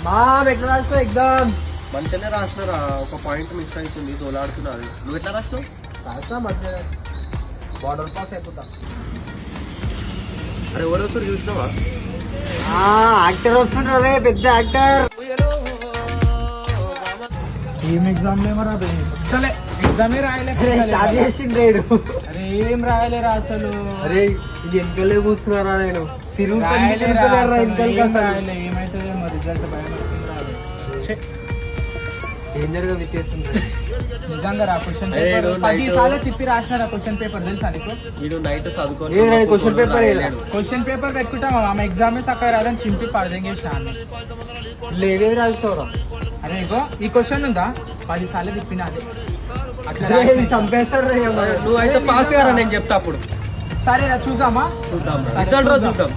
మా ఎట్లా రాస్తావు ఎగ్జామ్? మంచిగానే రాసినారా, ఒక పాయింట్ మిస్ అవుతుంది, తోలాడుతున్నది. నువ్వు ఎట్లా రాసినావు? రాస్తా మంచిగా, బార్డర్ పాస్ అయిపోతా. అరే ఎవరు వస్తారు చూసినావా? యాక్టర్ వస్తుంటారే, పెద్ద యాక్టర్. ఏం ఎగ్జామ్ లేమరా అసలే, ఎగ్జామే రాయలే. అరే ఏం రాయలేరా అసలు. అరే వెనకలే కూర్చున్నారా, నేను రాయలే తిరుగుతున్నా. ఏమైతుందేమో రిజల్ట్ భయం వస్తుంది రాదు. డేంజర్ గా విచ్చేస్తుంది నిజంగా రా. క్వశ్చన్ అరే పేపర్ ఈడు 10 నైట్ సార్లు తిప్పి రాసినారా క్వశ్చన్ పేపర్, తెలుసా నీకు? వీడు నైట్ చదువుకొని క్వశ్చన్ పేపర్ క్వశ్చన్ పేపర్ పెట్టుకుంటాం, ఆమె ఎగ్జామే చక్కగా రాదని చింపి పడదెంగేసాను. లేవేవి రాస్తావురా? అరే ఇగో ఈ క్వశ్చన్ ఉందా, 10 సార్లు తిప్పినది అట్లా చంపేస్తాడు. నువ్వు అయితే పాస్ కారా, నేను చెప్తా అప్పుడు. సరేరా చూద్దామా? చూద్దాం రిజల్ట్ రోజు చూద్దాం.